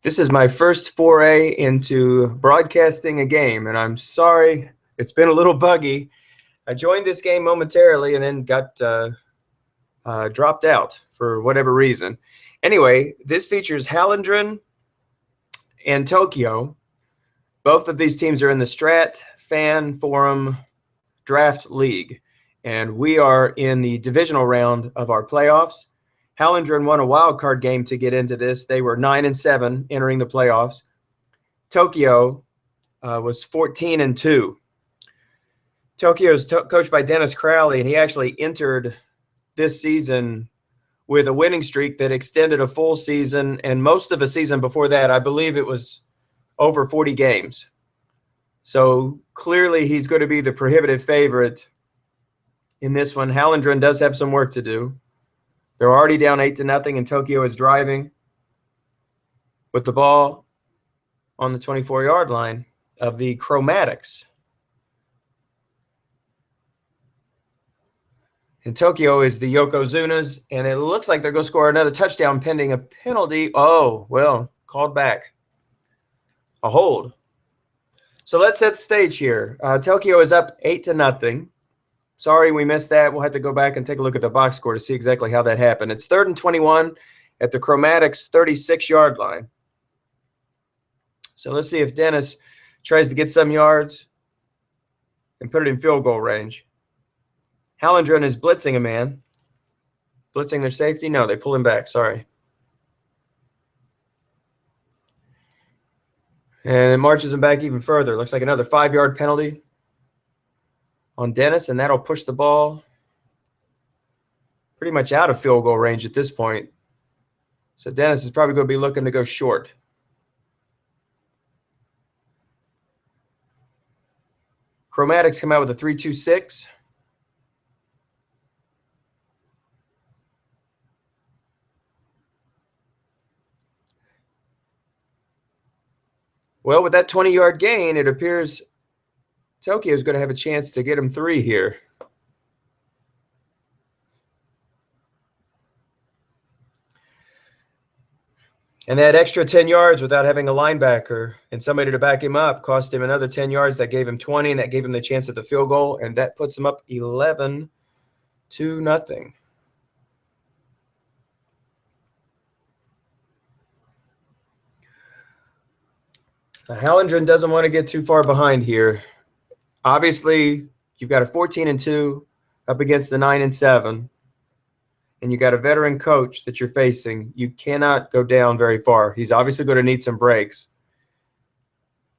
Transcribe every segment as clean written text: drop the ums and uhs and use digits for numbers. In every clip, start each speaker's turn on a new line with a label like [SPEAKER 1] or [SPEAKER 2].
[SPEAKER 1] This is my first foray into broadcasting a game, and I'm sorry it's been a little buggy. I joined this game momentarily and then got dropped out for whatever reason. Anyway, this features Hallendten and Tokyo. Both of these teams are in the Strat Fan Forum Draft League, and we are in the divisional round of our playoffs. Hallendten won a wild card game to get into this. They were 9-7 entering the playoffs. Tokyo was 14-2. Tokyo is coached by Dennis Crowley, and he actually entered this season with a winning streak that extended a full season, and most of a season before that. I believe it was over 40 games. So clearly he's going to be the prohibitive favorite in this one. Hallendten does have some work to do. They're already down 8-0, and Tokyo is driving with the ball on the 24-yard line of the Chromatics. And Tokyo is the Yokozunas, and it looks like they're going to score another touchdown pending a penalty. Oh, well, called back. A hold. So let's set the stage here. Tokyo is up 8-0. Sorry we missed that. We'll have to go back and take a look at the box score to see exactly how that happened. It's 3rd and 21 at the Chromatics 36-yard line. So let's see if Dennis tries to get some yards and put it in field goal range. Hallendten is blitzing a man. Blitzing their safety? No, they pull him back. Sorry. And it marches him back even further. Looks like another 5-yard penalty on Dennis, and that'll push the ball pretty much out of field goal range at this point. So Dennis is probably going to be looking to go short. Chromatics come out with a 3-2-6. Well, with that 20-yard gain, it appears Tokyo is going to have a chance to get him 3 here. And that extra 10 yards without having a linebacker and somebody to back him up cost him another 10 yards. That gave him 20, and that gave him the chance at the field goal, and that puts him up 11-0. Hallendten doesn't want to get too far behind here. Obviously, you've got a 14-2 up against the 9-7, and you got a veteran coach that you're facing. You cannot go down very far. He's obviously going to need some breaks.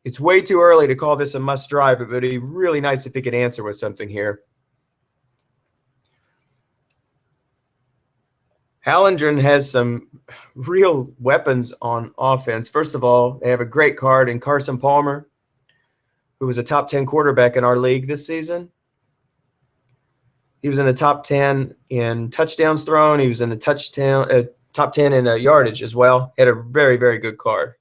[SPEAKER 1] It's way too early to call this a must drive, but it'd be really nice if he could answer with something here. Hallendten has some real weapons on offense. First of all, they have a great card in Carson Palmer, who was a top 10 quarterback in our league this season. He was in the top 10 in touchdowns thrown. He was in the top 10 in yardage as well. He had a very, very good card.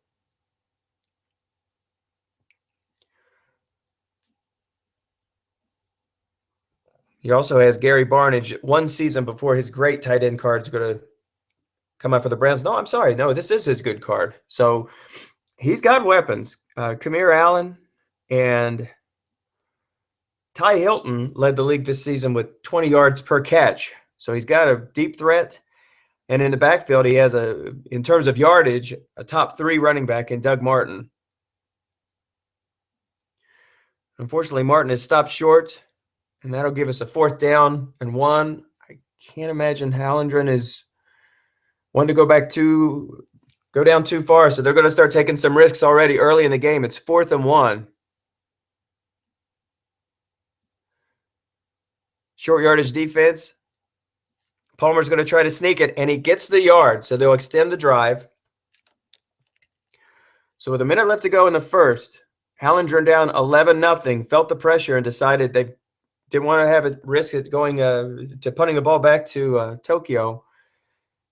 [SPEAKER 1] He also has Gary Barnage one season before his great tight end card is going to come out for the Browns. No, I'm sorry. No, this is his good card. So he's got weapons. Kamir Allen and Ty Hilton led the league this season with 20 yards per catch. So he's got a deep threat. And in the backfield, he has, in terms of yardage, a top 3 running back in Doug Martin. Unfortunately, Martin has stopped short, and that'll give us a 4th down and 1. I can't imagine Hallendten is one to go down too far. So they're going to start taking some risks already early in the game. It's 4th and 1. Short yardage defense. Palmer's going to try to sneak it, and he gets the yard, so they'll extend the drive. So with a minute left to go in the first, Hallendten down 11-0, felt the pressure and decided they didn't want to have a risk at going to punting the ball back to Tokyo,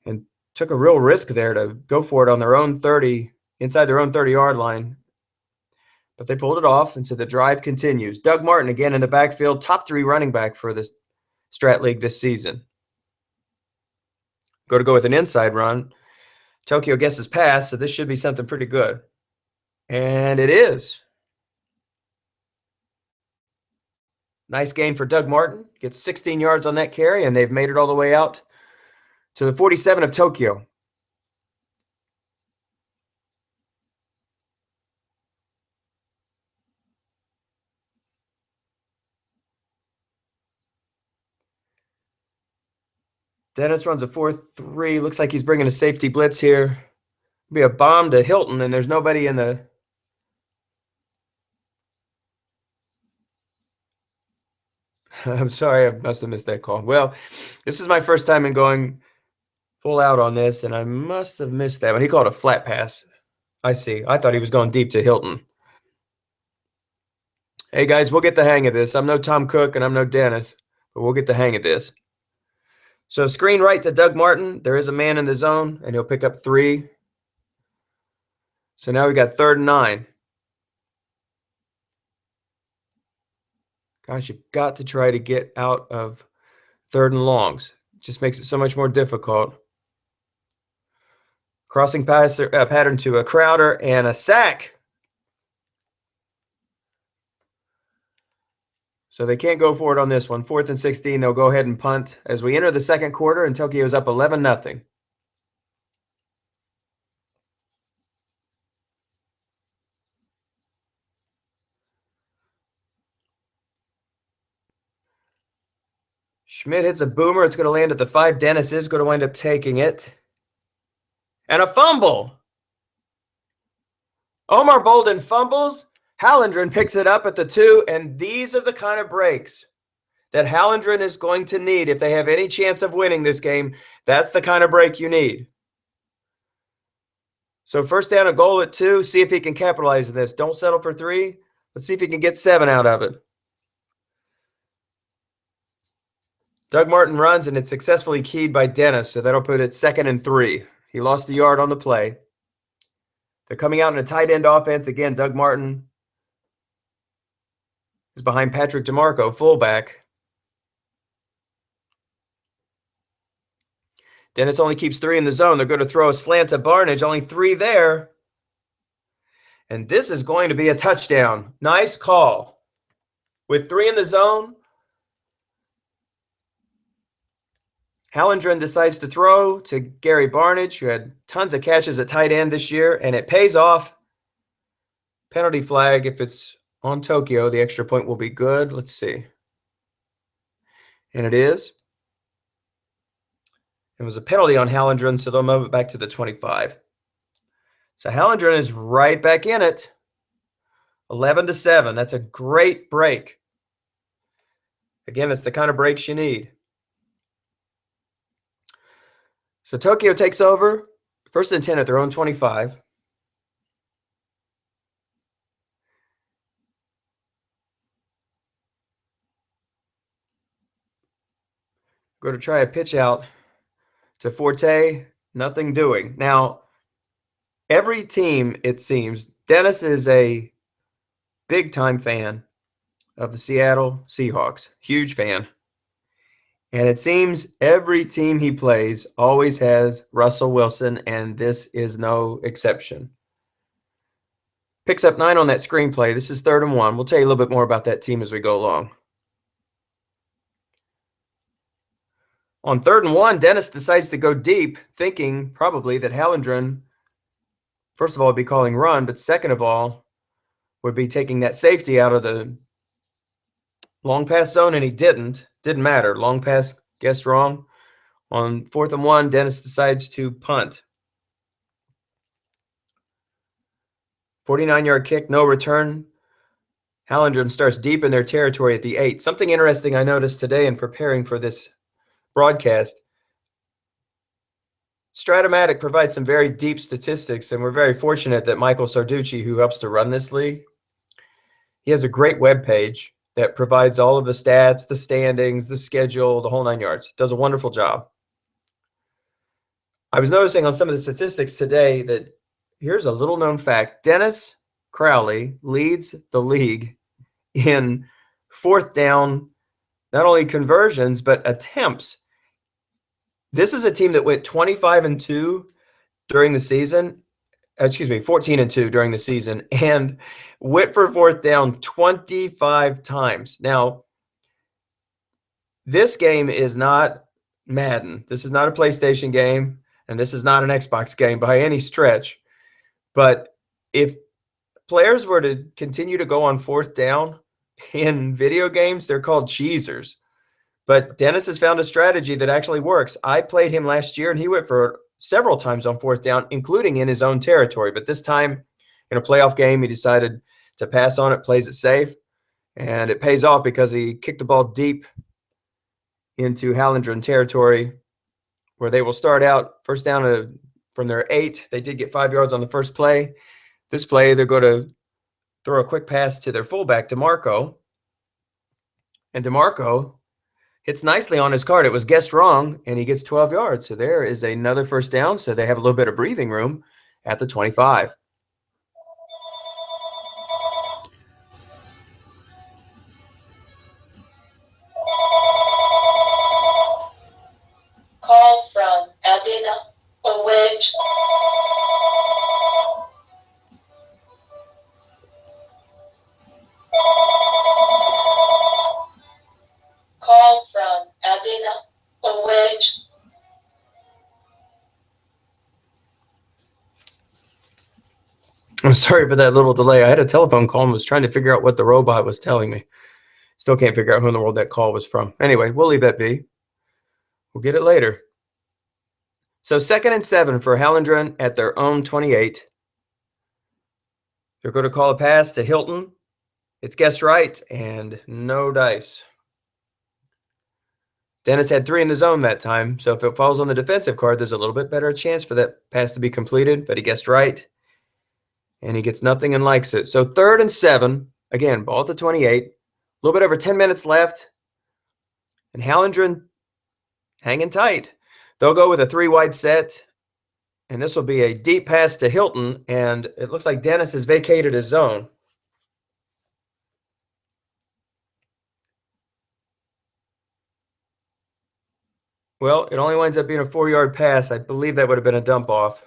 [SPEAKER 1] and took a real risk there to go for it on their own 30, inside their own 30-yard line. But they pulled it off, and so the drive continues. Doug Martin again in the backfield, top 3 running back for this Strat League this season. Go with an inside run. Tokyo guesses pass, so this should be something pretty good. And it is. Nice gain for Doug Martin. Gets 16 yards on that carry, and they've made it all the way out to the 47 of Tokyo. Dennis runs a 4-3. Looks like he's bringing a safety blitz here. Be a bomb to Hallendten, and there's nobody in the... I'm sorry, I must have missed that call. Well, this is my first time in going full out on this, and I must have missed that one. He called a flat pass. I see. I thought he was going deep to Hallendten. Hey, guys, we'll get the hang of this. I'm no Tom Cook, and I'm no Dennis, but we'll get the hang of this. So screen right to Doug Martin. There is a man in the zone, and he'll pick up 3. So now we got 3rd and 9. Gosh, you've got to try to get out of 3rd and longs. It just makes it so much more difficult. Crossing pattern to a Crowder and a sack. So they can't go for it on this one. 4th and 16, they'll go ahead and punt as we enter the second quarter, and Tokyo's up 11-0. Schmidt hits a boomer. It's going to land at the 5. Dennis is going to wind up taking it. And a fumble. Omar Bolden fumbles. Hallendten picks it up at the 2, and these are the kind of breaks that Hallendten is going to need if they have any chance of winning this game. That's the kind of break you need. So 1st down, a goal at 2. See if he can capitalize on this. Don't settle for 3. Let's see if he can get 7 out of it. Doug Martin runs, and it's successfully keyed by Dennis, so that'll put it 2nd and 3. He lost a yard on the play. They're coming out in a tight end offense. Again, Doug Martin is behind Patrick DeMarco, fullback. Dennis only keeps 3 in the zone. They're going to throw a slant to Barnage, only 3 there. And this is going to be a touchdown. Nice call. With 3 in the zone, Hallendten decides to throw to Gary Barnage, who had tons of catches at tight end this year, and it pays off. Penalty flag. If it's on Tokyo, the extra point will be good. Let's see. And it is. It was a penalty on Hallendten, so they'll move it back to the 25. So Hallendten is right back in it. 11-7. That's a great break. Again, it's the kind of breaks you need. So Tokyo takes over. 1st and 10 at their own 25. Go to try a pitch out to Forte. Nothing doing. Now, every team, it seems, Dennis is a big-time fan of the Seattle Seahawks. Huge fan. And it seems every team he plays always has Russell Wilson, and this is no exception. Picks up 9 on that screenplay. This is 3rd and 1. We'll tell you a little bit more about that team as we go along. On 3rd and 1, Dennis decides to go deep, thinking probably that Hallendten, first of all, would be calling run, but second of all, would be taking that safety out of the long pass zone, and he didn't. Didn't matter. Long pass, guessed wrong. On 4th and 1, Dennis decides to punt. 49-yard kick, no return. Hallendten starts deep in their territory at the 8. Something interesting I noticed today in preparing for this broadcast. Strat-o-matic provides some very deep statistics, and we're very fortunate that Michael Sarducci, who helps to run this league, he has a great web page that provides all of the stats, the standings, the schedule, the whole 9 yards. Does a wonderful job. I was noticing on some of the statistics today that here's a little known fact. Dennis Crowley leads the league in 4th down, not only conversions, but attempts. This is a team that went 25-2 during the season. Excuse me, 14-2 during the season, and went for fourth down 25 times. Now, this game is not Madden. This is not a PlayStation game, and this is not an Xbox game by any stretch. But if players were to continue to go on fourth down in video games, they're called cheesers. But Dennis has found a strategy that actually works. I played him last year, and he went for several times on fourth down, including in his own territory. But this time, in a playoff game, he decided to pass on it, plays it safe, and it pays off because he kicked the ball deep into Hallendten territory, where they will start out first down from their 8. They did get 5 yards on the first play. This play, they're going to throw a quick pass to their fullback, DeMarco. And DeMarco hits nicely on his card. It was guessed wrong, and he gets 12 yards. So there is another first down, so they have a little bit of breathing room at the 25.
[SPEAKER 2] Call from Adina, a wedge. Call from Adina, a wedge.
[SPEAKER 1] I'm sorry for that little delay. I had a telephone call and was trying to figure out what the robot was telling me. Still can't figure out who in the world that call was from. Anyway, we'll leave that be. We'll get it later. So 2nd and 7 for Hallendten at their own 28. They're going to call a pass to Hallendten. It's guessed right, and no dice. Dennis had 3 in the zone that time, so if it falls on the defensive card, there's a little bit better chance for that pass to be completed, but he guessed right, and he gets nothing and likes it. So 3rd and 7, again, ball at the 28, a little bit over 10 minutes left, and Hallendten hanging tight. They'll go with a 3-wide set, and this will be a deep pass to Hallendten, and it looks like Dennis has vacated his zone. Well, it only winds up being a 4-yard pass. I believe that would have been a dump off.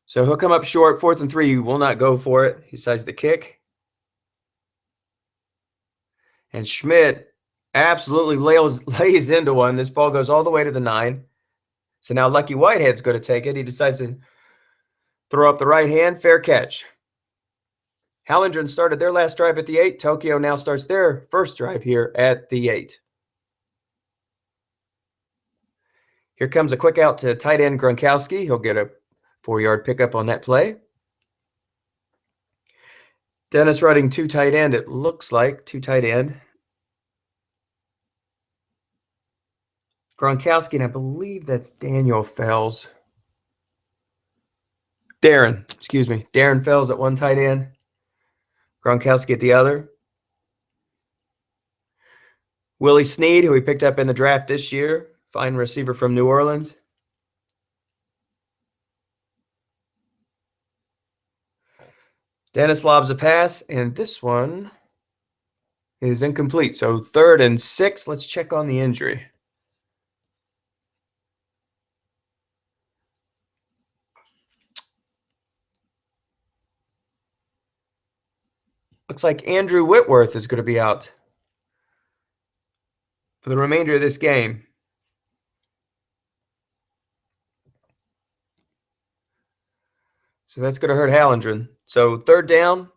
[SPEAKER 1] So he'll come up short, 4th and 3. He will not go for it. He decides to kick. And Schmidt absolutely lays into one. This ball goes all the way to the 9. So now Lucky Whitehead's going to take it. He decides to throw up the right hand. Fair catch. Hallendten started their last drive at the 8. Tokyo now starts their first drive here at the 8. Here comes a quick out to tight end Gronkowski. He'll get a 4-yard pickup on that play. Dennis running 2 tight end. It looks like 2 tight end. Gronkowski, and I believe that's Daniel Fells. Darren Fells at 1 tight end. Gronkowski at the other. Willie Snead, who we picked up in the draft this year. Fine receiver from New Orleans. Dennis lobs a pass, and this one is incomplete. So 3rd and 6. Let's check on the injury. Looks like Andrew Whitworth is going to be out for the remainder of this game. So that's going to hurt Hallendten. So 3rd down.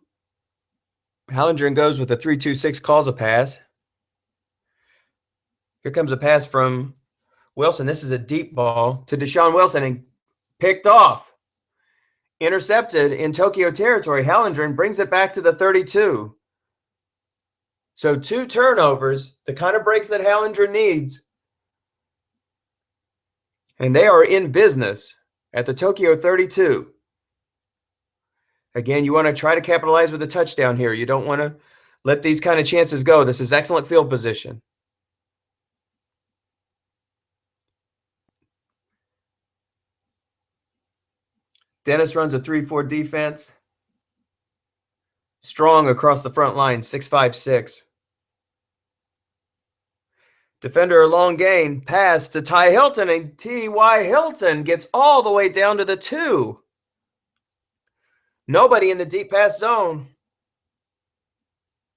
[SPEAKER 1] Hallendten goes with a 3-2-6, calls a pass. Here comes a pass from Wilson. This is a deep ball to Deshaun Wilson and picked off. Intercepted in Tokyo territory. Hallendten brings it back to the 32. So 2 turnovers, the kind of breaks that Hallendten needs. And they are in business at the Tokyo 32. Again, you want to try to capitalize with a touchdown here. You don't want to let these kind of chances go. This is excellent field position. Dennis runs a 3-4 defense. Strong across the front line, 6'5", 6. Defender a long gain. Pass to Ty Hilton, and T.Y. Hilton gets all the way down to the 2. Nobody in the deep pass zone.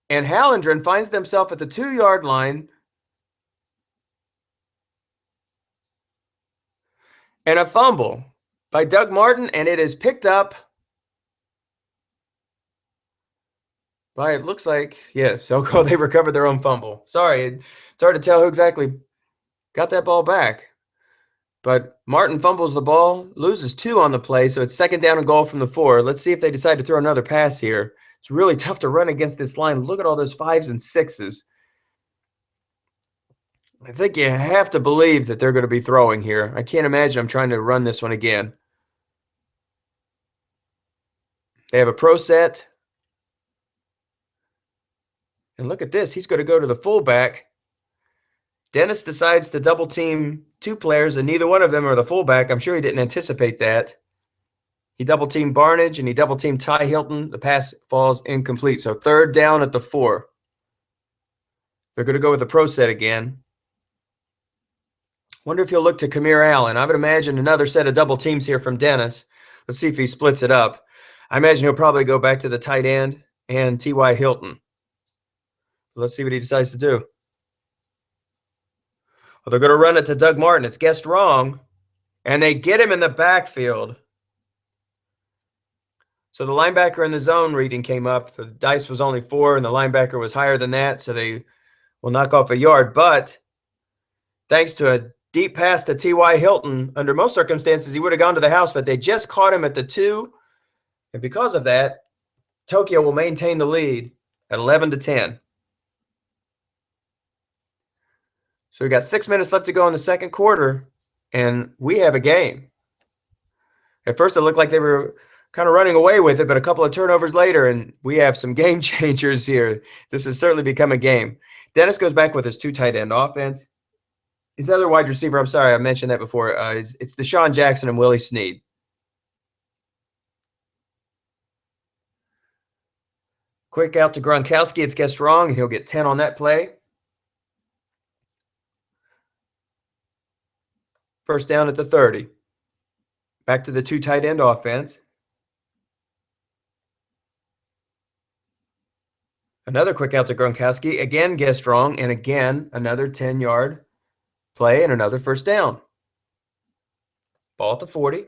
[SPEAKER 1] And Hallendten finds themselves at the 2-yard line. And a fumble by Doug Martin, and it is picked up by, it looks like, yes, so they recovered their own fumble. Sorry, it's hard to tell who exactly got that ball back. But Martin fumbles the ball, loses 2 on the play, so it's 2nd down and goal from the 4. Let's see if they decide to throw another pass here. It's really tough to run against this line. Look at all those 5s and 6s. I think you have to believe that they're going to be throwing here. I can't imagine I'm trying to run this one again. They have a pro set. And look at this. He's going to go to the fullback. Dennis decides to double team 2 players, and neither one of them are the fullback. I'm sure he didn't anticipate that. He double teamed Barnage, and he double teamed Ty Hilton. The pass falls incomplete. So 3rd down at the 4. They're going to go with the pro set again. Wonder if he'll look to Kamir Allen. I would imagine another set of double teams here from Dennis. Let's see if he splits it up. I imagine he'll probably go back to the tight end and T.Y. Hilton. Let's see what he decides to do. Well, they're going to run it to Doug Martin. It's guessed wrong, and they get him in the backfield. So the linebacker in the zone reading came up. The dice was only 4, and the linebacker was higher than that, so they will knock off a yard. But thanks to a deep pass to T.Y. Hilton, under most circumstances, he would have gone to the house, but they just caught him at the 2. And because of that, Tokyo will maintain the lead at 11-10. So we got 6 minutes left to go in the 2nd quarter, and we have a game. At first, it looked like they were kind of running away with it, but a couple of turnovers later, and we have some game changers here. This has certainly become a game. Dennis goes back with his 2 tight end offense. His other wide receiver, I'm sorry, I mentioned that before, it's Deshaun Jackson and Willie Snead. Quick out to Gronkowski. It's guessed wrong, and he'll get 10 on that play. 1st down at the 30. Back to the 2 tight end offense. Another quick out to Gronkowski. Again, guessed wrong, and again, another 10-yard play and another 1st down. Ball at the 40.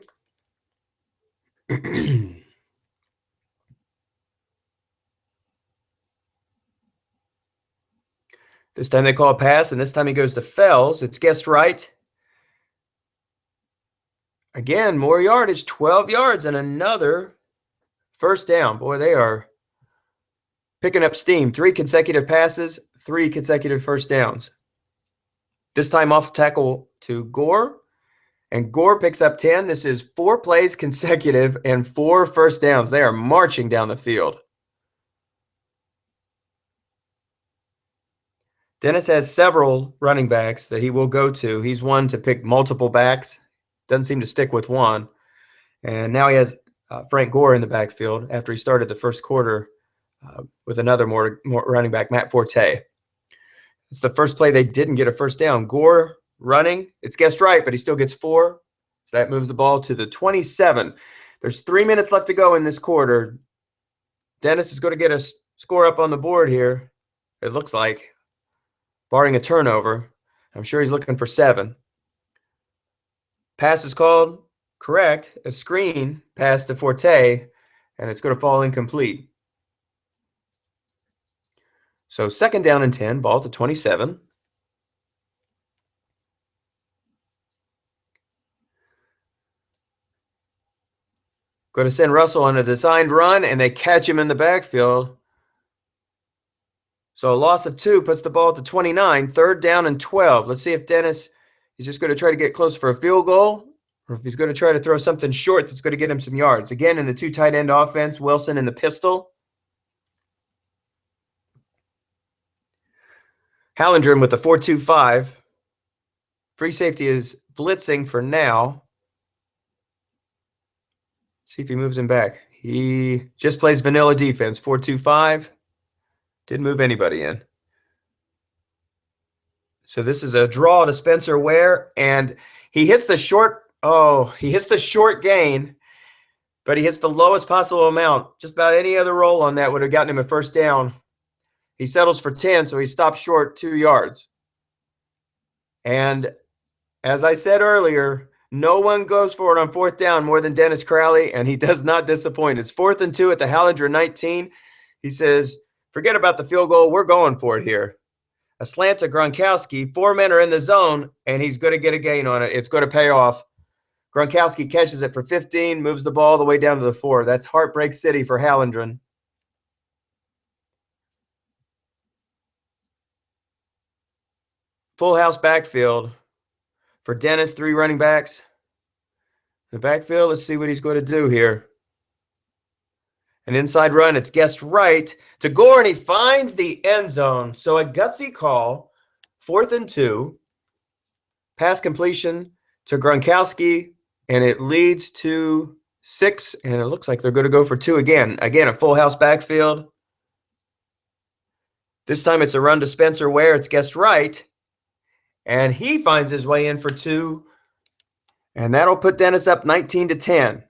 [SPEAKER 1] This time they call a pass, and this time he goes to Fells. It's guessed right. Again, more yardage, 12 yards, and another 1st down. Boy, they are picking up steam. 3 consecutive passes, 3 consecutive 1st downs. This time off tackle to Gore, and Gore picks up 10. This is 4 plays consecutive and 4 1st downs. They are marching down the field. Dennis has several running backs that he will go to. He's one to pick multiple backs. Doesn't seem to stick with one. And now he has Frank Gore in the backfield after he started the 1st quarter with another more running back, Matt Forte. It's the first play they didn't get a 1st down. Gore running. It's guessed right, but he still gets 4. So that moves the ball to the 27. There's 3 minutes left to go in this quarter. Dennis is going to get a score up on the board here, it looks like, barring a turnover. I'm sure he's looking for 7. Pass is called correct. A screen pass to Forte, and it's going to fall incomplete. So 2nd down and 10, ball at the 27. Going to send Russell on a designed run, and they catch him in the backfield. So a loss of 2 puts the ball at the 29, 3rd down and 12. Let's see if Dennis is just going to try to get close for a field goal, or if he's going to try to throw something short that's going to get him some yards. Again, in the 2 tight end offense, Wilson in the pistol. Hallendten with the 4-2-5. Free safety is blitzing for now. See if he moves him back. He just plays vanilla defense, 4-2-5. Didn't move anybody in. So this is a draw to Spencer Ware, and he hits the short. Oh, he hits the short gain, but he hits the lowest possible amount. Just about any other roll on that would have gotten him a first down. He settles for 10, so he stops short 2 yards. And as I said earlier, no one goes for it on fourth down more than Dennis Crowley, and he does not disappoint. It's 4th and 2 at the Hallendten 19. He says, forget about the field goal. We're going for it here. A slant to Gronkowski. 4 men are in the zone, and he's going to get a gain on it. It's going to pay off. Gronkowski catches it for 15, moves the ball all the way down to the 4. That's heartbreak city for Hallendten. Full house backfield for Dennis, 3 running backs. The backfield, let's see what he's going to do here. An inside run, it's guessed right to Gore, and he finds the end zone. So a gutsy call, 4th and 2. Pass completion to Gronkowski, and it leads to 6, and it looks like they're going to go for 2 again. Again, a full house backfield. This time it's a run to Spencer Ware. It's guessed right, and he finds his way in for 2, and that'll put Dennis up 19-10.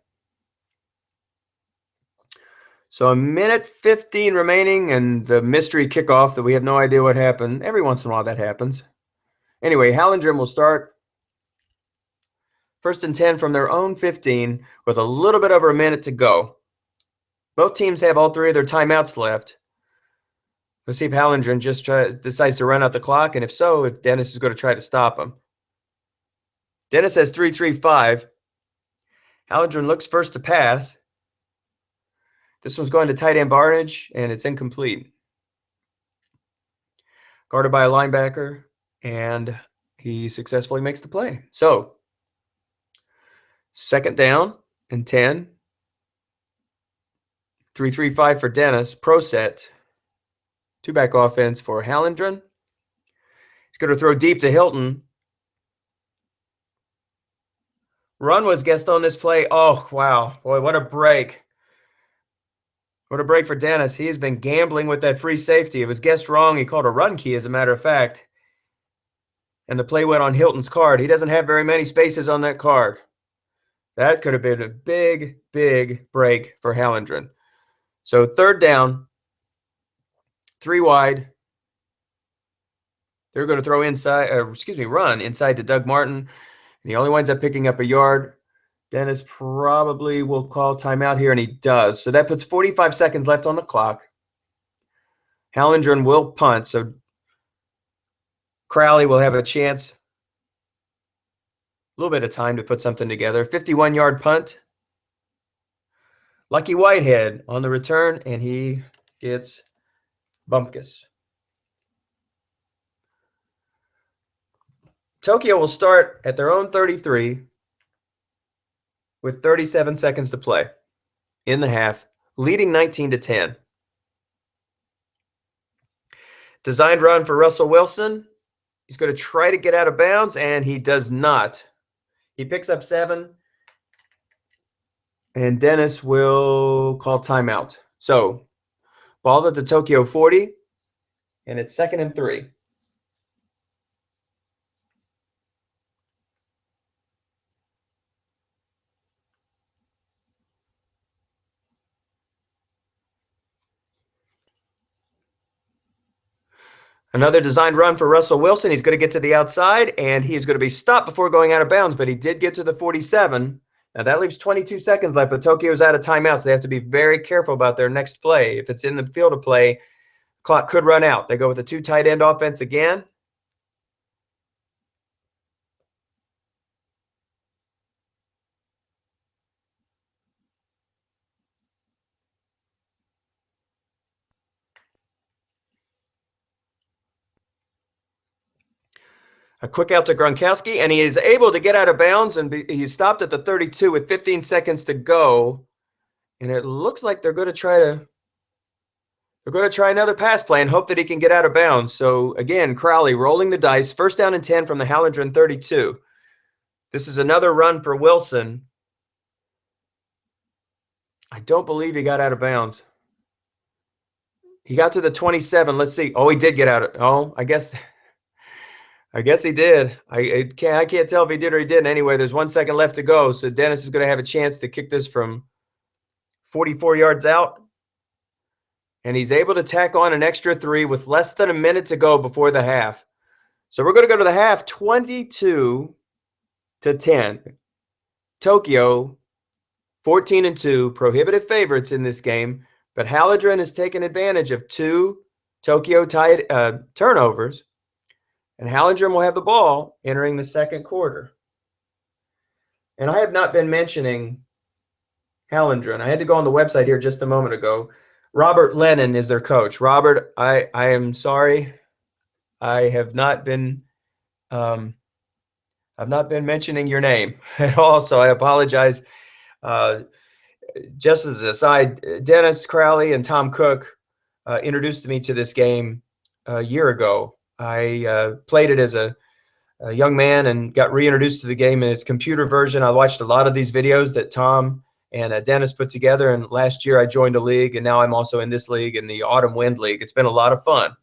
[SPEAKER 1] So a minute 15 remaining, and the mystery kickoff that we have no idea what happened. Every once in a while that happens. Anyway, Hallendten will start 1st and 10 from their own 15 with a little bit over a minute to go. Both teams have all 3 of their timeouts left. Let's see if Hallendten just decides to run out the clock, and if so, if Dennis is going to try to stop him. Dennis has 3-3-5. Hallendten looks first to pass. This one's going to tight end Barnage, and it's incomplete. Guarded by a linebacker, and he successfully makes the play. So, 2nd down and 10. 3-3-5 for Dennis. Pro set. 2-back offense for Hallendten. He's going to throw deep to Hilton. Run was guessed on this play. Oh, wow. Boy, what a break. What a break for Dennis. He has been gambling with that free safety. It was guessed wrong. He called a run key, as a matter of fact. And the play went on Hilton's card. He doesn't have very many spaces on that card. That could have been a big, big break for Hallendten. So 3rd down, 3 wide. They're going to throw run inside to Doug Martin. And he only winds up picking up a yard. Dennis probably will call timeout here, and he does. So that puts 45 seconds left on the clock. Hallendten will punt, so Crowley will have a chance. A little bit of time to put something together. 51-yard punt. Lucky Whitehead on the return, and he gets Bumpkus. Tokyo will start at their own 33 with 37 seconds to play in the half, leading 19-10. Designed run for Russell Wilson. He's going to try to get out of bounds, and he does not. He picks up 7, and Dennis will call timeout. So, ball at the Tokyo 40, and it's 2nd and 3. Another designed run for Russell Wilson. He's going to get to the outside, and he is going to be stopped before going out of bounds, but he did get to the 47. Now, that leaves 22 seconds left, but Tokyo's out of timeout, so they have to be very careful about their next play. If it's in the field of play, clock could run out. They go with a 2 tight end offense again. A quick out to Gronkowski, and he is able to get out of bounds, and he's stopped at the 32 with 15 seconds to go. And it looks like they're going to try another pass play and hope that he can get out of bounds. So again, Crowley rolling the dice. 1st down and 10 from the Hallendten 32. This is another run for Wilson. I don't believe he got out of bounds. He got to the 27. Let's see. Oh, he did get out. I guess I guess he did. I can't tell if he did or he didn't. Anyway, there's 1 second left to go, so Dennis is going to have a chance to kick this from 44 yards out. And he's able to tack on an extra 3 with less than a minute to go before the half. So we're going to go to the half 22-10. Tokyo 14-2, prohibitive favorites in this game, but Hallendten has taken advantage of 2 Tokyo turnovers, and Hallendten will have the ball entering the second quarter. And I have not been mentioning Hallendten. I had to go on the website here just a moment ago. Robert Lennon is their coach. Robert, I am sorry. I have not been mentioning your name at all, so I apologize. Just as an aside, Dennis Crowley and Tom Cook introduced me to this game a year ago. I played it as a young man and got reintroduced to the game in its computer version. I watched a lot of these videos that Tom and Dennis put together, and last year I joined a league, and now I'm also in this league, in the Autumn Wind League. It's been a lot of fun.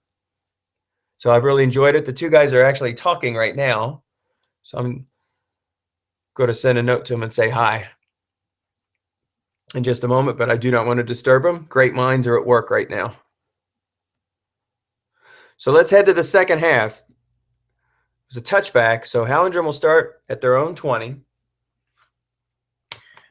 [SPEAKER 1] So I've really enjoyed it. The 2 guys are actually talking right now, so I'm going to send a note to them and say hi in just a moment, but I do not want to disturb them. Great minds are at work right now. So let's head to the second half. It's a touchback, so Hallendten will start at their own 20.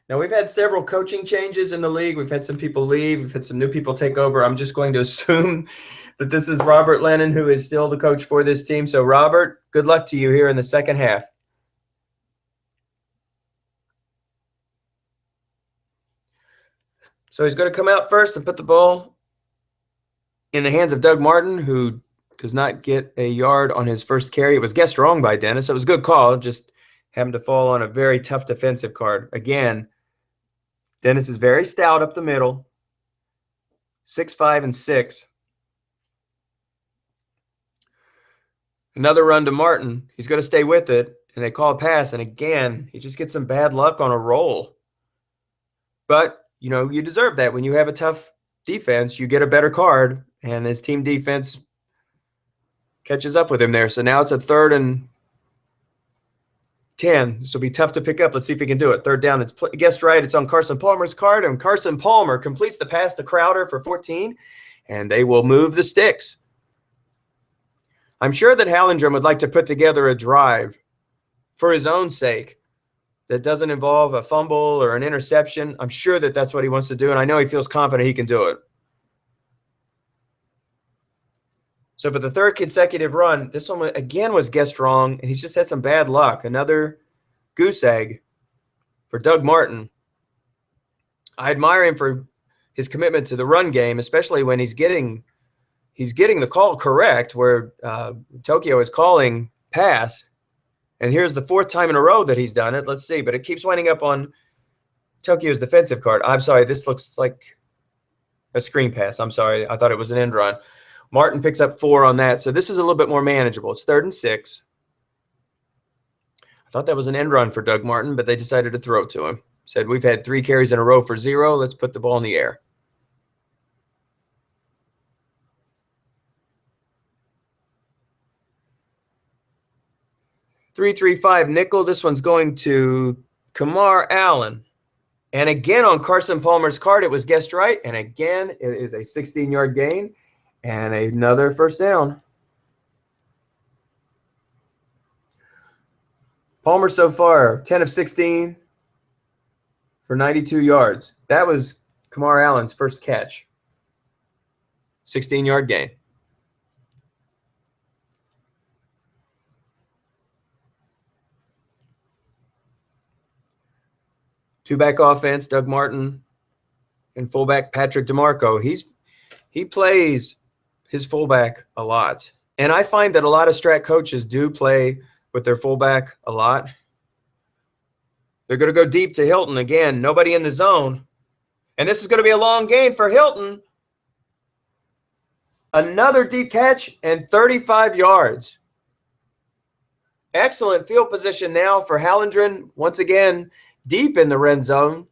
[SPEAKER 1] Now, we've had several coaching changes in the league. We've had some people leave. We've had some new people take over. I'm just going to assume that this is Robert Lennon, who is still the coach for this team. So, Robert, good luck to you here in the second half. So he's going to come out first and put the ball in the hands of Doug Martin, who does not get a yard on his first carry. It was guessed wrong by Dennis. It was a good call, just happened to fall on a very tough defensive card. Again, Dennis is very stout up the middle, 6'5" and 6. Another run to Martin. He's going to stay with it, and they call a pass, and again, he just gets some bad luck on a roll. But, you know, you deserve that. When you have a tough defense, you get a better card, and his team defense catches up with him there. So now it's a 3rd and 10. This will be tough to pick up. Let's see if he can do it. 3rd down. It's guessed right. It's on Carson Palmer's card, and Carson Palmer completes the pass to Crowder for 14, and they will move the sticks. I'm sure that Hallendten would like to put together a drive for his own sake that doesn't involve a fumble or an interception. I'm sure that that's what he wants to do, and I know he feels confident he can do it. So for the 3rd consecutive run, this one again was guessed wrong, and he's just had some bad luck. Another goose egg for Doug Martin. I admire him for his commitment to the run game, especially when he's getting the call correct, where Tokyo is calling pass. And here's the 4th time in a row that he's done it. Let's see, but it keeps winding up on Tokyo's defensive card. I'm sorry, this looks like a screen pass. I'm sorry, I thought it was an end run. Martin picks up 4 on that, so this is a little bit more manageable. It's 3rd and 6. I thought that was an end run for Doug Martin, but they decided to throw it to him. Said, we've had 3 carries in a row for 0. Let's put the ball in the air. .335 nickel. This one's going to Kamar Allen. And again on Carson Palmer's card, it was guessed right. And again, it is a 16-yard gain and another 1st down. Palmer so far, 10 of 16 for 92 yards. That was Kamar Allen's first catch. 16-yard gain. Two-back offense, Doug Martin and fullback Patrick DeMarco. He plays his fullback a lot. And I find that a lot of strat coaches do play with their fullback a lot. They're going to go deep to Hallendten again. Nobody in the zone. And this is going to be a long gain for Hallendten. Another deep catch and 35 yards. Excellent field position now for Hallendten. Once again, deep in the red zone.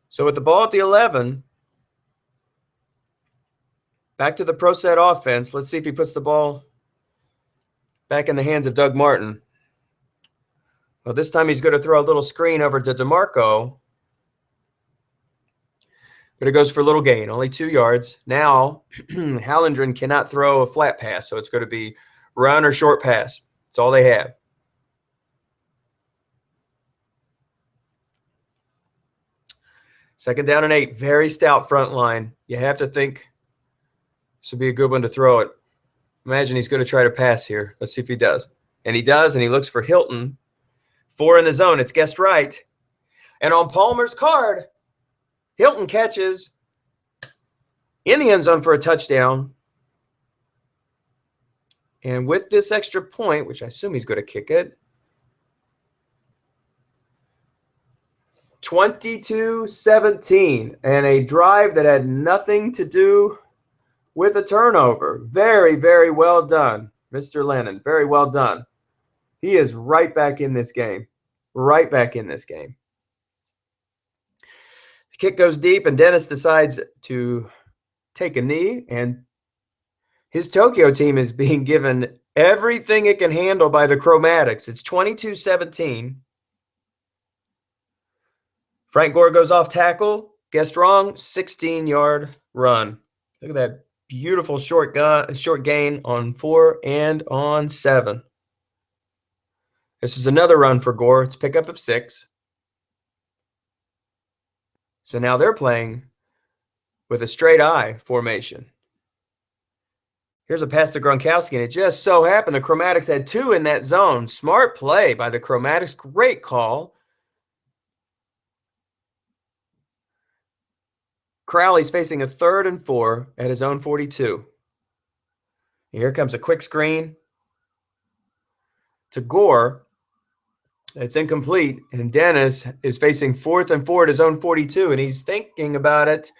[SPEAKER 1] So with the ball at the 11, back to the pro set offense. Let's see if he puts the ball back in the hands of Doug Martin. Well, this time he's going to throw a little screen over to DeMarco. But it goes for a little gain, only 2 yards. Now, Hallendten cannot throw a flat pass, so it's going to be run or short pass. That's all they have. Second down and 8, very stout front line. You have to think this would be a good one to throw it. Imagine he's going to try to pass here. Let's see if he does. And he does, and he looks for Hallendten. 4 in the zone. It's guessed right. And on Palmer's card, Hallendten catches in the end zone for a touchdown. And with this extra point, which I assume he's going to kick it, 22-17, and a drive that had nothing to do with a turnover. Very, very well done, Mr. Lennon. Very well done. He is right back in this game. Right back in this game. The kick goes deep, and Dennis decides to take a knee, and his Tokyo team is being given everything it can handle by the Chromatics. It's 22-17. Frank Gore goes off tackle. Guessed wrong. 16-yard run. Look at that beautiful short gain on 4 and on 7. This is another run for Gore. It's pickup of 6. So now they're playing with a straight I formation. Here's a pass to Gronkowski, and it just so happened the Chromatics had 2 in that zone. Smart play by the Chromatics. Great call. Crowley's facing a 3rd and 4 at his own 42. Here comes a quick screen to Gore. It's incomplete, and Dennis is facing 4th and 4 at his own 42, and he's thinking about it.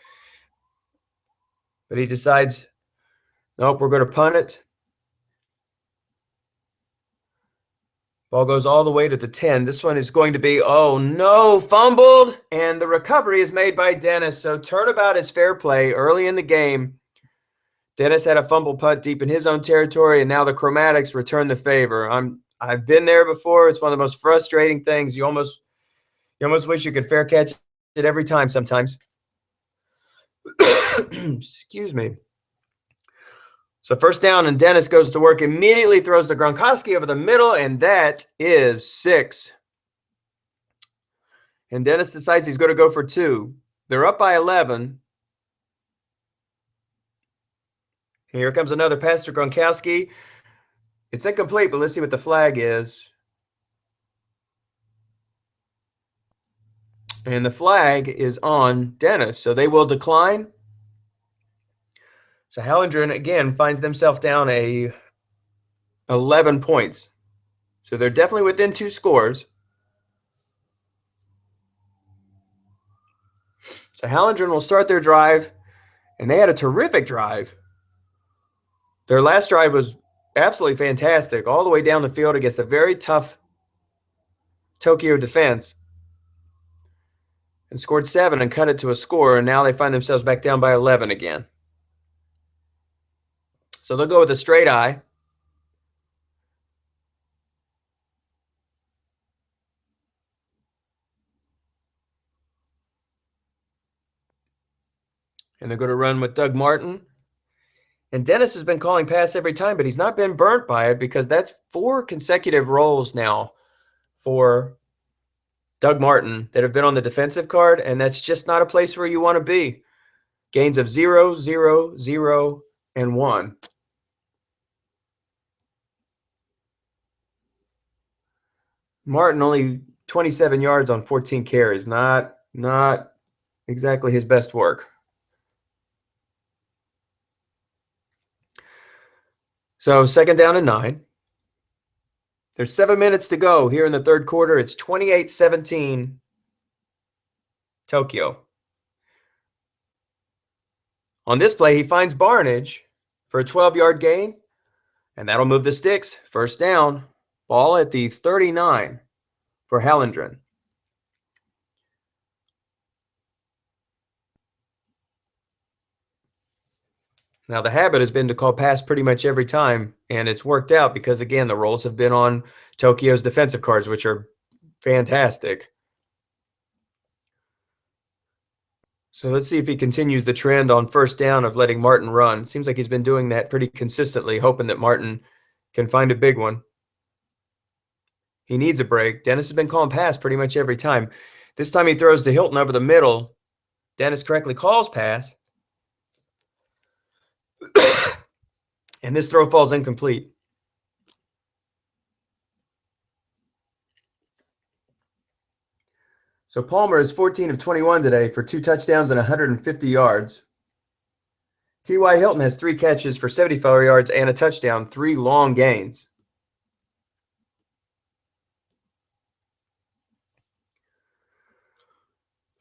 [SPEAKER 1] But he decides, nope, we're going to punt it. Ball goes all the way to the 10. This one is going to be, oh no, fumbled, and the recovery is made by Dennis. So turnabout is fair play early in the game. Dennis had a fumble punt deep in his own territory, and now the Chromatics return the favor. I've been there before. It's one of the most frustrating things. You almost wish you could fair catch it every time sometimes. Excuse me. So first down, and Dennis goes to work, immediately throws to Gronkowski over the middle, and that is 6. And Dennis decides he's going to go for 2. They're up by 11. Here comes another pass to Gronkowski. It's incomplete, but let's see what the flag is. And the flag is on Dennis, so they will decline. So Hallendten, again, finds themselves down 11 points. So they're definitely within 2 scores. So Hallendten will start their drive, and they had a terrific drive. Their last drive was absolutely fantastic, all the way down the field against a very tough Tokyo defense. And scored 7 and cut it to a score, and now they find themselves back down by 11 again. So they'll go with a straight I. And they're going to run with Doug Martin. And Dennis has been calling pass every time, but he's not been burnt by it because that's 4 consecutive rolls now for Doug Martin that have been on the defensive card, and that's just not a place where you want to be. Gains of 0, 0, 0, and 1. Martin only 27 yards on 14 carries. Not exactly his best work. So second down and 9. There's 7 minutes to go here in the third quarter. It's 28-17 Tokyo. On this play, he finds Barnage for a 12-yard gain, and that'll move the sticks. First down. Ball at the 39 for Hallendten. Now, the habit has been to call pass pretty much every time, and it's worked out because, again, the rolls have been on Tokyo's defensive cards, which are fantastic. So let's see if he continues the trend on first down of letting Martin run. Seems like he's been doing that pretty consistently, hoping that Martin can find a big one. He needs a break. Dennis has been calling pass pretty much every time. This time he throws to Hallendten over the middle. Dennis correctly calls pass. And this throw falls incomplete. So Palmer is 14 of 21 today for 2 touchdowns and 150 yards. T.Y. Hallendten has 3 catches for 74 yards and a touchdown, 3 long gains.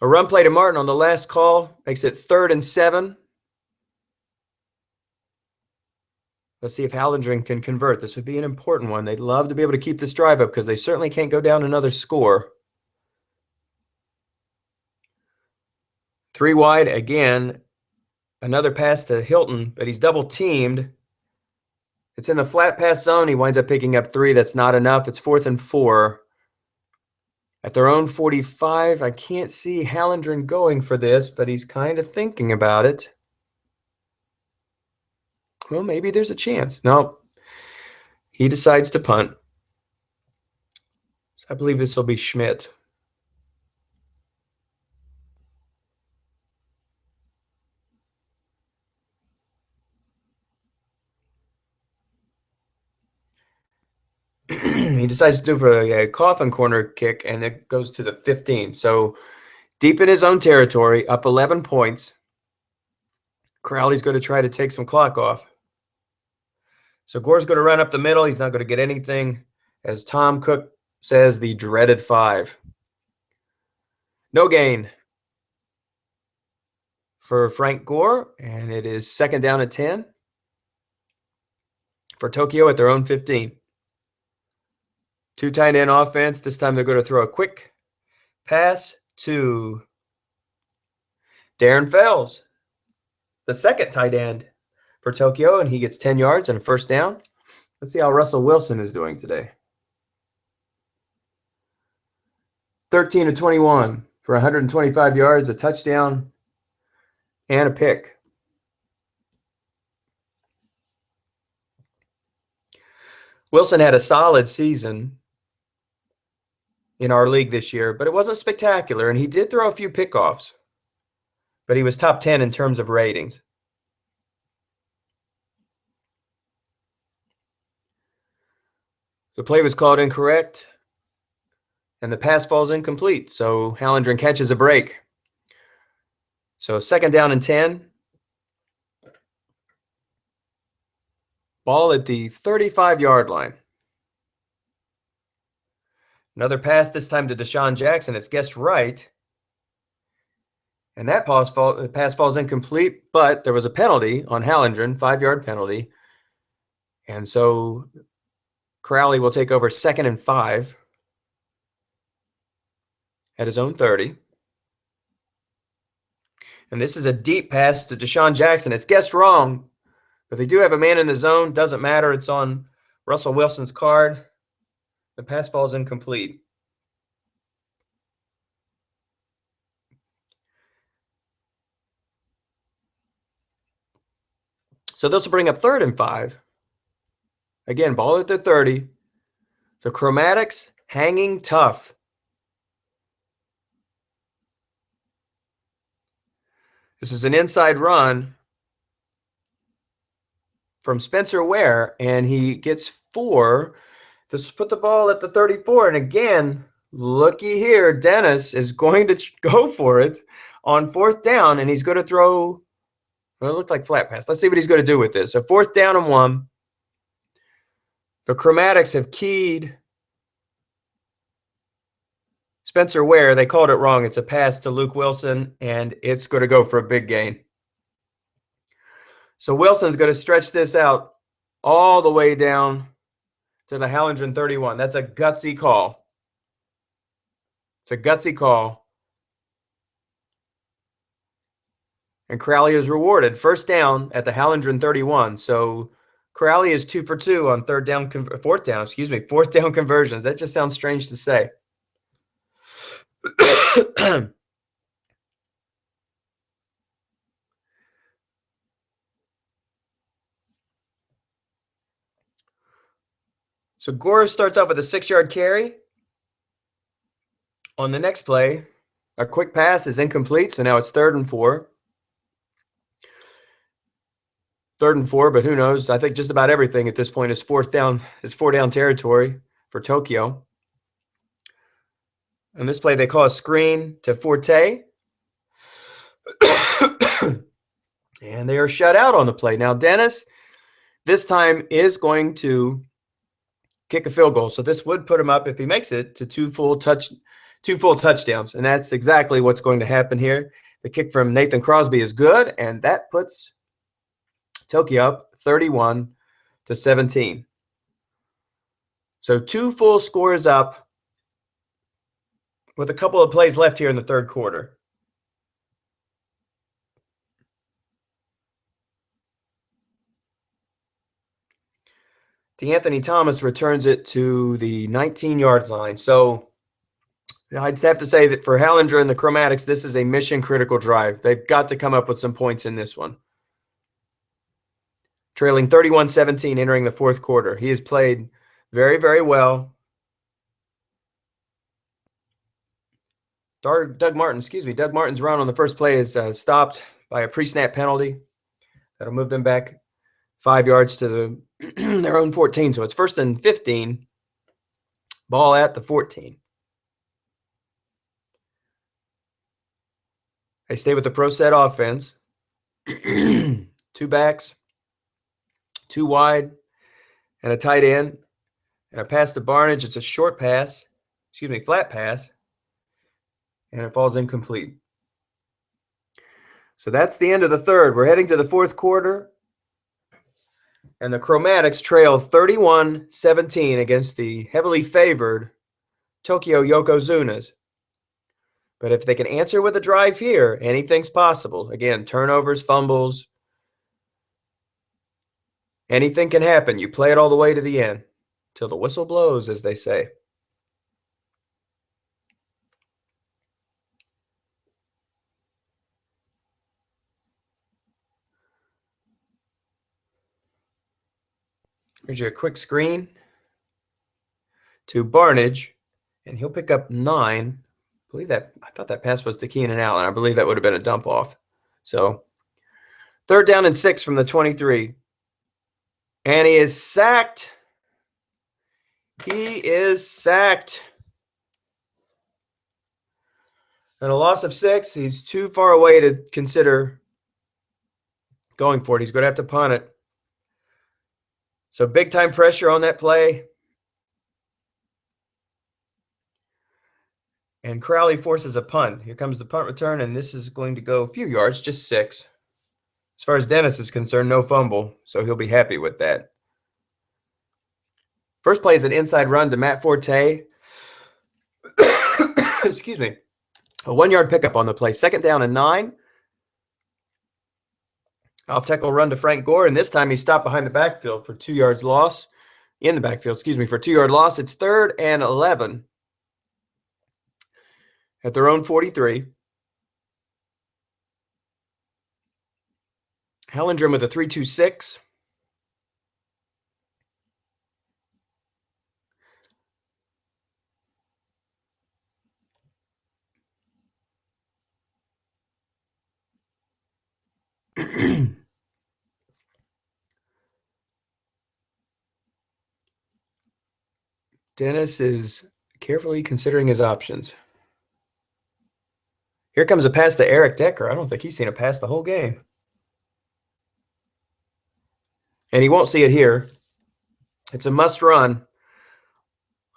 [SPEAKER 1] A run play to Martin on the last call makes it 3rd and 7. Let's see if Hallendten can convert. This would be an important one. They'd love to be able to keep this drive up because they certainly can't go down another score. 3 wide again. Another pass to Hallendten, but he's double teamed. It's in the flat pass zone. He winds up picking up 3. That's not enough. It's 4th and 4. At their own 45, I can't see Hallendten going for this, but he's kind of thinking about it. Well, maybe there's a chance. No, he decides to punt. So I believe this will be Schmidt. He decides to do for a coffin corner kick, and it goes to the 15. So deep in his own territory, up 11 points. Crowley's going to try to take some clock off. So Gore's going to run up the middle. He's not going to get anything. As Tom Cook says, the dreaded 5. No gain for Frank Gore, and it is 2nd down at 10 for Tokyo at their own 15. 2 tight end offense. This time they're going to throw a quick pass to Darren Fells, the 2nd tight end for Tokyo, and he gets 10 yards and a 1st down. Let's see how Russell Wilson is doing today. 13 of 21 for 125 yards, a touchdown, and a pick. Wilson had a solid season in our league this year, but it wasn't spectacular, and he did throw a few pickoffs, but he was top 10 in terms of ratings. The play was called incorrect, and the pass falls incomplete, so Hallendten catches a break. So 2nd down and 10. Ball at the 35-yard line. Another pass, this time to Deshaun Jackson. It's guessed right. And that pass falls incomplete, but there was a penalty on Hallendten, 5-yard penalty. And so Crowley will take over 2nd and 5 at his own 30. And this is a deep pass to Deshaun Jackson. It's guessed wrong, but they do have a man in the zone. Doesn't matter. It's on Russell Wilson's card. The pass falls incomplete. So this will bring up 3rd and 5. Again, ball at the 30. The Chromatics hanging tough. This is an inside run from Spencer Ware, and he gets 4. This put the ball at the 34, and again, looky here, Dennis is going to go for it on 4th down, and he's going to throw, well, it looked like flat pass. Let's see what he's going to do with this. So 4th down and 1. The Chromatics have keyed Spencer Ware. They called it wrong. It's a pass to Luke Wilson, and it's going to go for a big gain. So Wilson's going to stretch this out all the way down to the Hallendten 31. That's a gutsy call. It's a gutsy call. And Crowley is rewarded. First down at the Hallendten 31. So Crowley is 2 for 2 on fourth down conversions. That just sounds strange to say. So Gore starts off with a 6-yard carry. On the next play, a quick pass is incomplete, so now it's 3rd and 4. 3rd and 4, but who knows? I think just about everything at this point is 4th down. It's 4-down territory for Tokyo. On this play, they call a screen to Forte. And they are shut out on the play. Now, Dennis, this time, is going to kick a field goal. So this would put him up, if he makes it, to two full touchdowns. And that's exactly what's going to happen here. The kick from Nathan Crosby is good, and that puts Tokyo up 31-17. So 2 full scores up with a couple of plays left here in the 3rd quarter. DeAnthony Thomas returns it to the 19-yard line. So I'd have to say that for Hallendten and the Chromatics, this is a mission-critical drive. They've got to come up with some points in this one. Trailing 31-17 entering the 4th quarter. He has played very, very well. Doug Martin's run on the first play is stopped by a pre-snap penalty. That'll move them back 5 yards to their own 14. So it's 1st and 15. Ball at the 14. They stay with the pro set offense. 2 backs, 2 wide, and a tight end. And a pass to Barnage. It's a flat pass. And it falls incomplete. So that's the end of the 3rd. We're heading to the 4th quarter. And the Chromatics trail 31-17 against the heavily favored Tokyo Yokozunas. But if they can answer with a drive here, anything's possible. Again, turnovers, fumbles. Anything can happen. You play it all the way to the end. Till the whistle blows, as they say. Here's your quick screen to Barnage, and he'll pick up 9. I thought that pass was to Keenan Allen. I believe that would have been a dump off. So 3rd down and 6 from the 23. And he is sacked. He is sacked. And a loss of 6. He's too far away to consider going for it. He's going to have to punt it. So big time pressure on that play. And Crowley forces a punt. Here comes the punt return, and this is going to go a few yards, just 6. As far as Dennis is concerned, no fumble, so he'll be happy with that. First play is an inside run to Matt Forte. Excuse me. A 1-yard pickup on the play. 2nd down and 9. Off tackle run to Frank Gore, and this time he stopped behind the backfield for 2 yards loss. For a 2-yard loss. It's 3rd and 11 at their own 43. Hallendten with a 3-2-6. Dennis is carefully considering his options. Here comes a pass to Eric Decker. I don't think he's seen a pass the whole game. And he won't see it here. It's a must run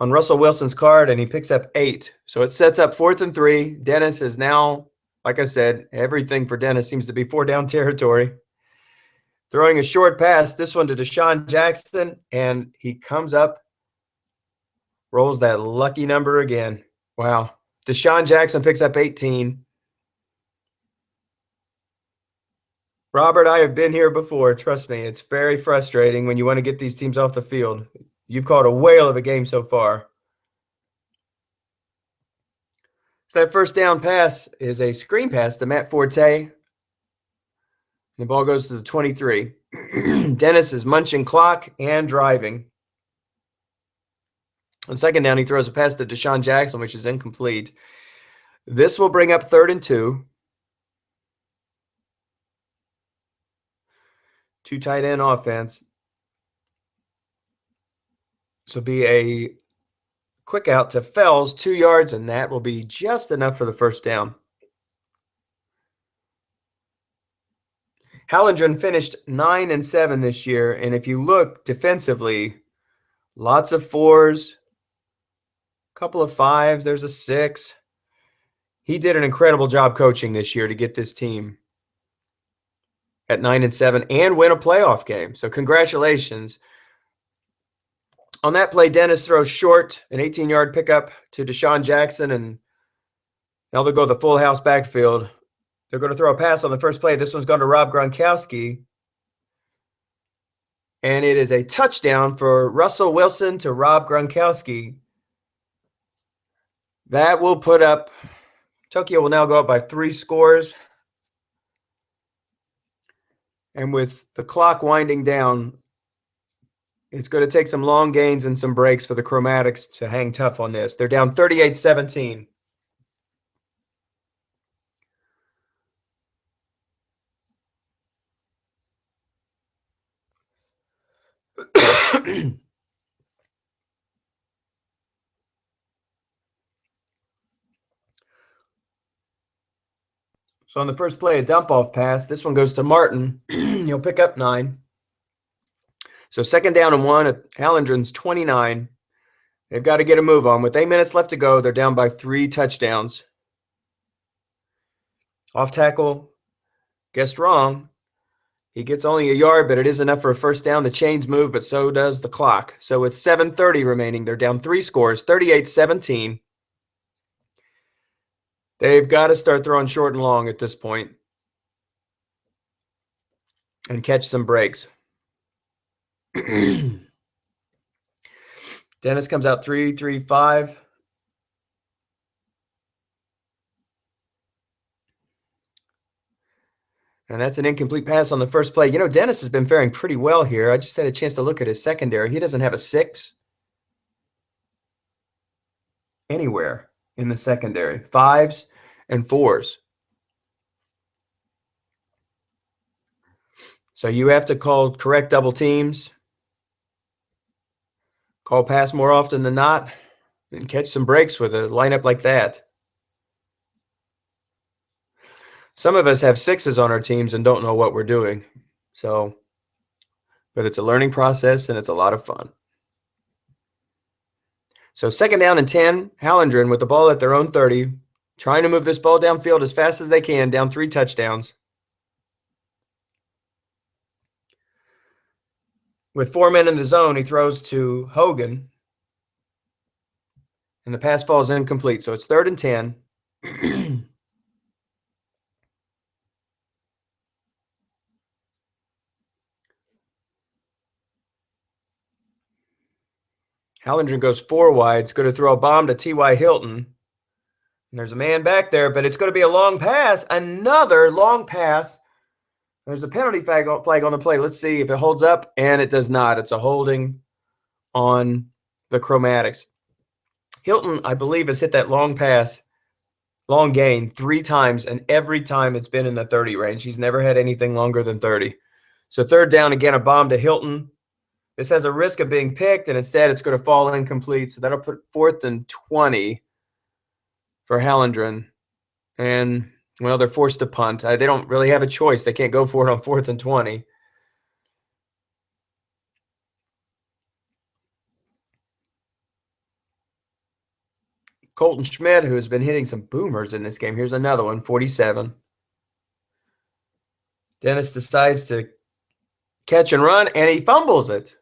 [SPEAKER 1] on Russell Wilson's card, and he picks up 8. So it sets up 4th and 3. Dennis is now, like I said, everything for Dennis seems to be 4-down territory. Throwing a short pass, this one to Deshaun Jackson, and he comes up, rolls that lucky number again. Wow. Deshaun Jackson picks up 18. Robert, I have been here before. Trust me, it's very frustrating when you want to get these teams off the field. You've called a whale of a game so far. So that first down pass is a screen pass to Matt Forte. The ball goes to the 23. Dennis is munching clock and driving. On second down, he throws a pass to Deshaun Jackson, which is incomplete. This will bring up 3rd and 2. Two tight end offense. So be a quick out to Fells, 2 yards, and that will be just enough for the first down. Hallendten finished 9-7 this year, and if you look defensively, lots of 4s, a couple of 5s, there's a 6. He did an incredible job coaching this year to get this team at 9-7 and win a playoff game. So congratulations. On that play, Dennis throws short, an 18-yard pickup to Deshaun Jackson, and now they'll go the full house backfield. They're going to throw a pass on the first play. This one's going to Rob Gronkowski. And it is a touchdown for Russell Wilson to Rob Gronkowski. That will put up, Tokyo will now go up by 3 scores. And with the clock winding down, it's going to take some long gains and some breaks for the Chromatics to hang tough on this. They're down 38-17. So on the first play, a dump-off pass. This one goes to Martin. He'll pick up 9. So second down and 1 at Hallendten's 29. They've got to get a move on. With 8 minutes left to go, they're down by 3 touchdowns. Off tackle, guessed wrong. He gets only a yard, but it is enough for a first down. The chains move, but so does the clock. So with 7:30 remaining, they're down 3 scores, 38-17. They've got to start throwing short and long at this point and catch some breaks. Dennis comes out 3-3-5. And that's an incomplete pass on the first play. You know, Dennis has been faring pretty well here. I just had a chance to look at his secondary. He doesn't have a 6 anywhere in the secondary. 5s and 4s. So you have to call correct double teams, call pass more often than not, and catch some breaks with a lineup like that. Some of us have 6s on our teams and don't know what we're doing. So, but it's a learning process and it's a lot of fun. So second down and 10, Hallendten with the ball at their own 30, trying to move this ball downfield as fast as they can, down 3 touchdowns. With 4 men in the zone, he throws to Hogan, and the pass falls incomplete. So it's 3rd and 10. Hallendten goes 4 wide. It's going to throw a bomb to T.Y. Hilton. And there's a man back there, but it's going to be a long pass. Another long pass. There's a penalty flag on the play. Let's see if it holds up, and it does not. It's a holding on the Chromatics. Hilton, I believe, has hit that long pass, long gain 3 times, and every time it's been in the 30 range. He's never had anything longer than 30. So 3rd down, again, a bomb to Hilton. This has a risk of being picked, and instead it's going to fall incomplete. So that'll put 4th and 20 for Hallendten. And, well, they're forced to punt. They don't really have a choice. They can't go for it on 4th and 20. Colton Schmidt, who has been hitting some boomers in this game. Here's another one, 47. Dennis decides to catch and run, and he fumbles it.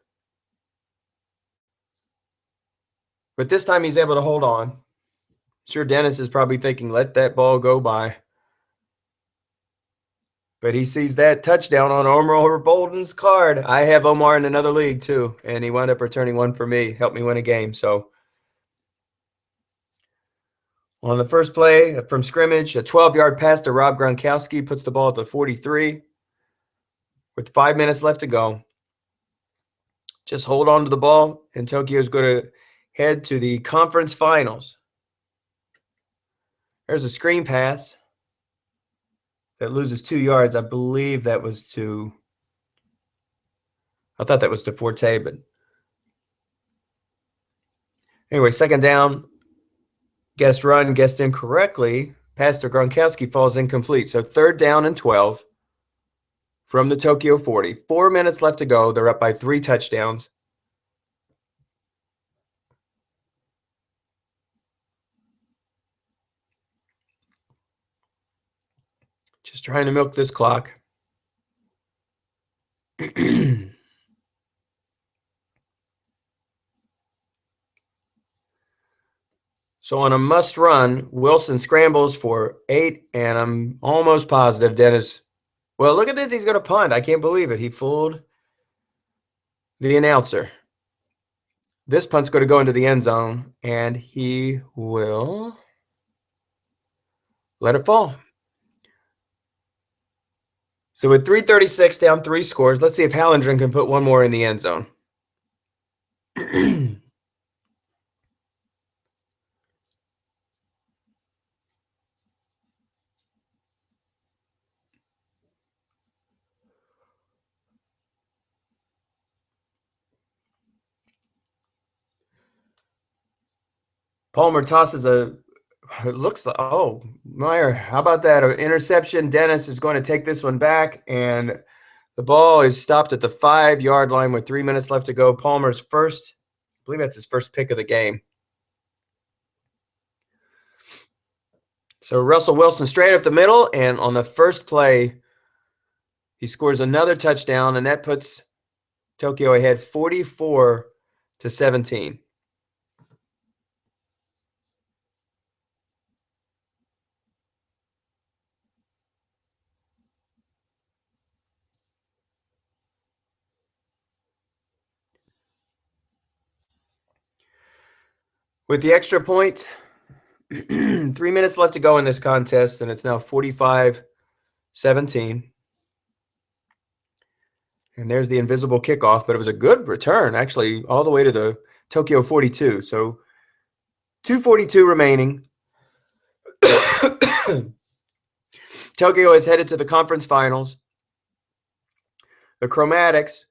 [SPEAKER 1] But this time he's able to hold on. Sure, Dennis is probably thinking, let that ball go by. But he sees that touchdown on Omar Bolden's card. I have Omar in another league too, and he wound up returning one for me, helped me win a game. So on the first play from scrimmage, a 12-yard pass to Rob Gronkowski puts the ball at the 43 with 5 minutes left to go. Just hold on to the ball, and Tokyo is going to head to the conference finals. There's a screen pass that loses 2 yards. I believe that was to – I thought that was to Forte, but anyway, second down. Guessed run, guessed incorrectly. Pass to Gronkowski falls incomplete. So third down and 12 from the Tokyo 40. 4 minutes left to go. They're up by 3 touchdowns. Just trying to milk this clock. So on a must run, Wilson scrambles for 8, and I'm almost positive Dennis. Well, look at this. He's going to punt. I can't believe it. He fooled the announcer. This punt's going to go into the end zone, and he will let it fall. So with 3:36 down 3 scores, let's see if Hallendten can put one more in the end zone. Palmer tosses it looks like, oh, Meyer, how about that? An interception. Dennis is going to take this one back, and the ball is stopped at the 5-yard line with 3 minutes left to go. Palmer's first, I believe that's his first pick of the game. So Russell Wilson straight up the middle, and on the first play, he scores another touchdown, and that puts Tokyo ahead 44-17. With the extra point, 3 minutes left to go in this contest, and it's now 45-17. And there's the invisible kickoff, but it was a good return, actually, all the way to the Tokyo 42. So 2:42 remaining. Tokyo is headed to the conference finals. The Chromatics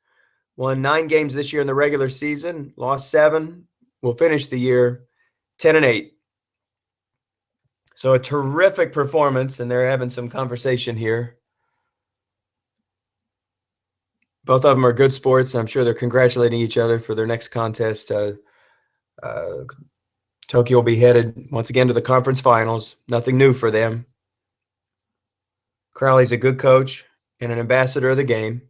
[SPEAKER 1] won 9 games this year in the regular season, lost 7, will finish the year 10-8. So a terrific performance, and they're having some conversation here. Both of them are good sports. I'm sure they're congratulating each other for their next contest. Tokyo will be headed once again to the conference finals. Nothing new for them. Crowley's a good coach and an ambassador of the game.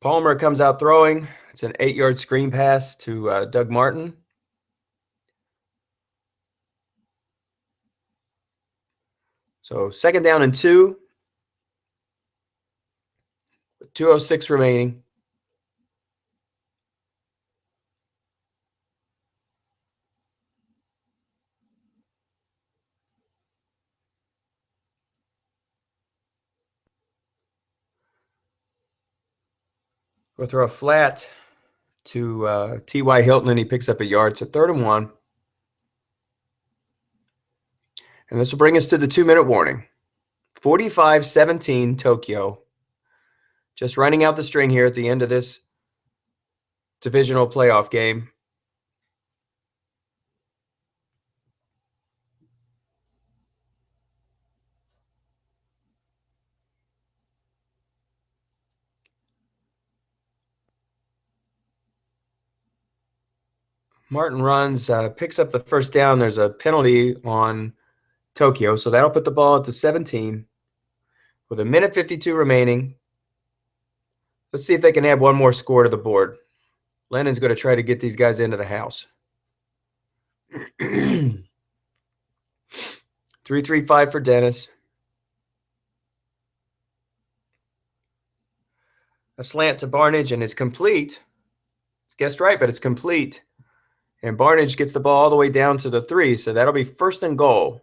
[SPEAKER 1] Palmer comes out throwing. It's an 8-yard screen pass to Doug Martin. So second down and 2. With 2:06 remaining. Go throw a flat to T.Y. Hilton, and he picks up a yard. So 3rd and 1. And this will bring us to the 2-minute warning. 45-17 Tokyo. Just running out the string here at the end of this divisional playoff game. Martin runs, picks up the first down. There's a penalty on Tokyo, so that'll put the ball at the 17 with 1:52 remaining. Let's see if they can add one more score to the board. Lennon's going to try to get these guys into the house. 3-3-5 for Dennis. A slant to Barnage, and it's complete. It's guessed right, but it's complete. And Barnage gets the ball all the way down to the 3, so that'll be first and goal.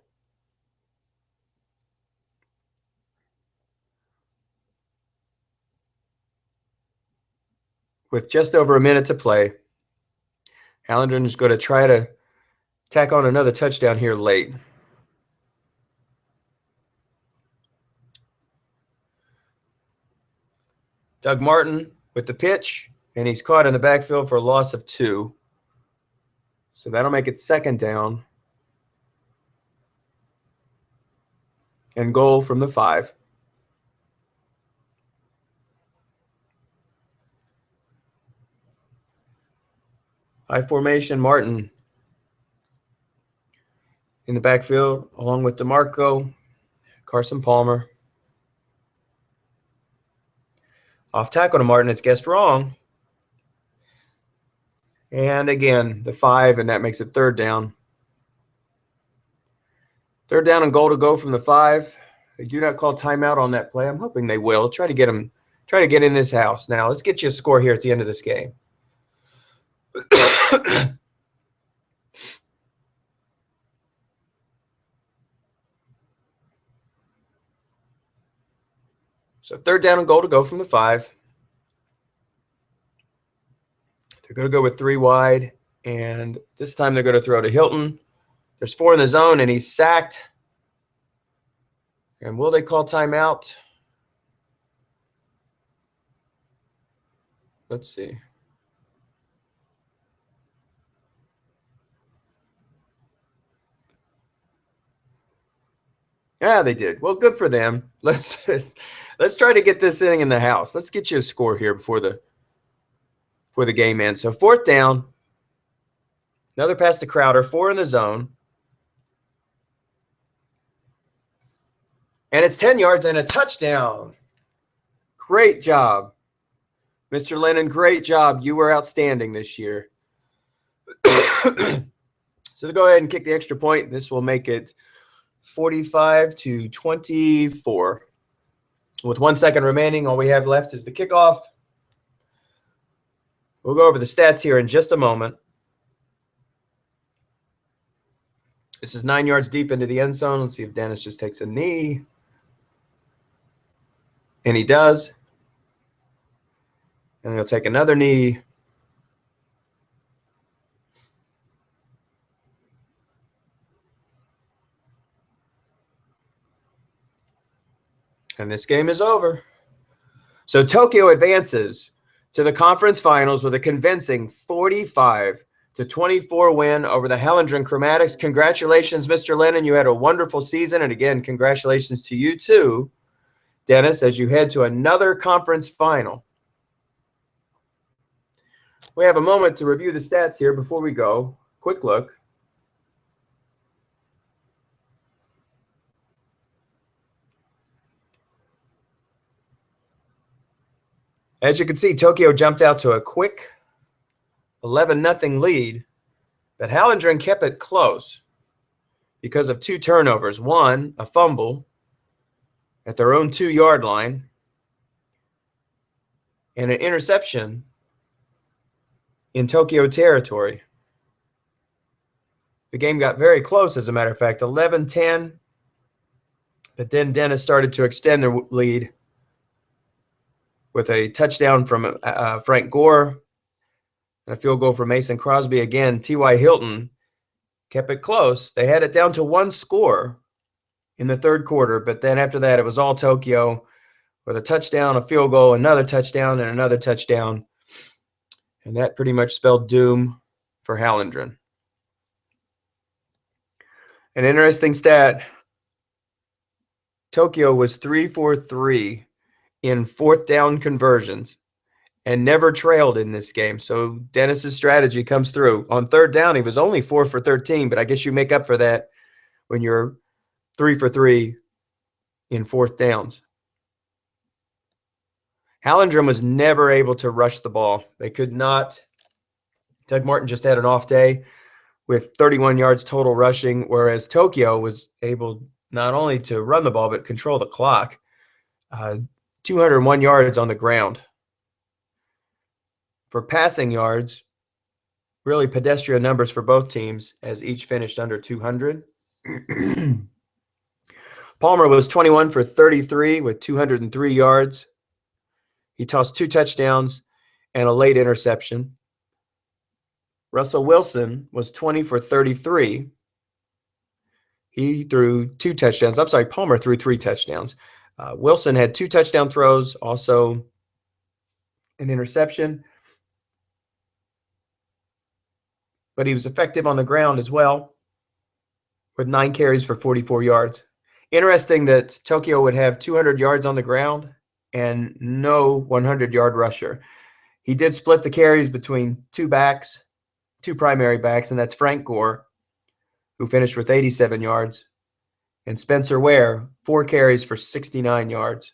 [SPEAKER 1] With just over a minute to play. Hallendten is going to try to tack on another touchdown here late. Doug Martin with the pitch, and he's caught in the backfield for a loss of 2. So that'll make it second down. And goal from the 5. High formation, Martin in the backfield, along with DeMarco, Carson Palmer. Off tackle to Martin, it's guessed wrong. And again, the 5, and that makes it third down. Third down and goal to go from the 5. They do not call timeout on that play. I'm hoping they will. Try to get in this house. Now, let's get you a score here at the end of this game. So third down and goal to go from the 5. They're going to go with 3 wide, and this time they're going to throw to Hallendten. There's 4 in the zone, and he's sacked. And will they call timeout? Let's see. Yeah, they did. Well, good for them. Let's try to get this inning in the house. Let's get you a score here before the game ends. So fourth down. Another pass to Crowder. 4 in the zone. And it's 10 yards and a touchdown. Great job, Mr. Lennon. Great job. You were outstanding this year. So go ahead and kick the extra point. This will make it 45-24. With 1 second remaining, all we have left is the kickoff. We'll go over the stats here in just a moment. This is 9 yards deep into the end zone. Let's see if Dennis just takes a knee. And he does. And he'll take another knee. And this game is over. So Tokyo advances to the conference finals with a convincing 45-24 win over the Hallendten Chromatics. Congratulations, Mr. Lennon. You had a wonderful season. And again, congratulations to you too, Dennis, as you head to another conference final. We have a moment to review the stats here before we go. Quick look. As you can see, Tokyo jumped out to a quick 11-0 lead, but Hallendten kept it close because of 2 turnovers. 1, a fumble at their own 2-yard line, and an interception in Tokyo territory. The game got very close, as a matter of fact, 11-10, but then Dennis started to extend their lead with a touchdown from Frank Gore and a field goal from Mason Crosby. Again, T.Y. Hilton kept it close. They had it down to 1 score in the third quarter, but then after that, it was all Tokyo with a touchdown, a field goal, another touchdown, and another touchdown. And that pretty much spelled doom for Hallendten. An interesting stat, Tokyo was 3-for-3 in 4th down conversions and never trailed in this game. So Dennis's strategy comes through. On 3rd down, he was only 4-for-13, but I guess you make up for that when you're 3-for-3 in 4th downs. Hallendten was never able to rush the ball. They could not. Doug Martin just had an off day. with 31 yards total rushing, whereas Tokyo was able not only to run the ball but control the clock. 201 yards on the ground. For passing yards, really pedestrian numbers for both teams, as each finished under 200. Palmer was 21 for 33 with 203 yards. He tossed 2 touchdowns and a late interception. Russell Wilson was 20 for 33. He threw 2 touchdowns. I'm sorry, Palmer threw 3 touchdowns. Wilson had 2 touchdown throws, also an interception. But he was effective on the ground as well, with 9 carries for 44 yards. Interesting that Tokyo would have 200 yards on the ground and no 100-yard rusher. He did split the carries between 2 primary backs, and that's Frank Gore, who finished with 87 yards, and Spencer Ware, 4 carries for 69 yards.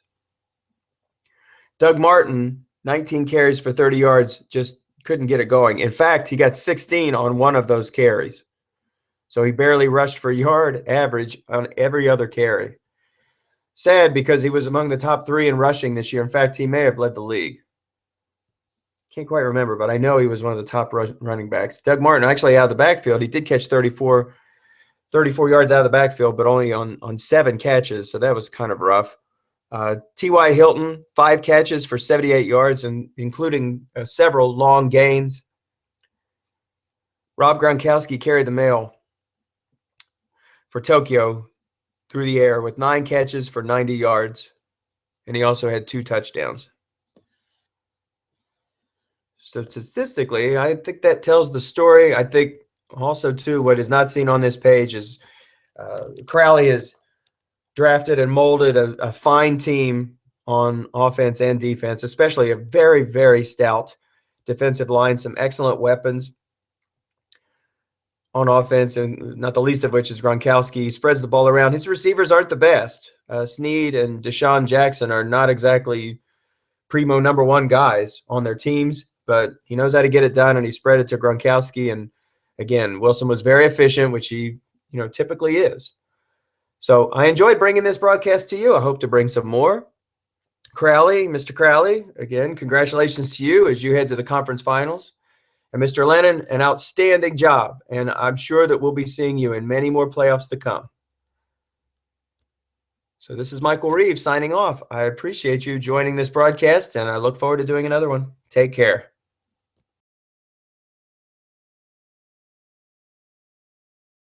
[SPEAKER 1] Doug Martin, 19 carries for 30 yards, just couldn't get it going. In fact, he got 16 on one of those carries. So he barely rushed for yard average on every other carry. Sad, because he was among the top 3 in rushing this year. In fact, he may have led the league. Can't quite remember, but I know he was one of the top running backs. Doug Martin, actually out of the backfield, he did catch 34 yards out of the backfield, but only on 7 catches, so that was kind of rough. T.Y. Hilton, 5 catches for 78 yards, and including several long gains. Rob Gronkowski carried the mail for Tokyo through the air with 9 catches for 90 yards, and he also had 2 touchdowns. So statistically, I think that tells the story. I think also, too, what is not seen on this page is Crowley has drafted and molded a fine team on offense and defense, especially a very, very stout defensive line, some excellent weapons on offense, and not the least of which is Gronkowski. He spreads the ball around. His receivers aren't the best. Snead and Deshaun Jackson are not exactly primo number 1 guys on their teams, but he knows how to get it done, and he spread it to Gronkowski. And again, Wilson was very efficient, which he typically is. So I enjoyed bringing this broadcast to you. I hope to bring some more. Crowley, Mr. Crowley, again, congratulations to you as you head to the conference finals. And Mr. Lennon, an outstanding job. And I'm sure that we'll be seeing you in many more playoffs to come. So this is Michael Reeves signing off. I appreciate you joining this broadcast, and I look forward to doing another one. Take care.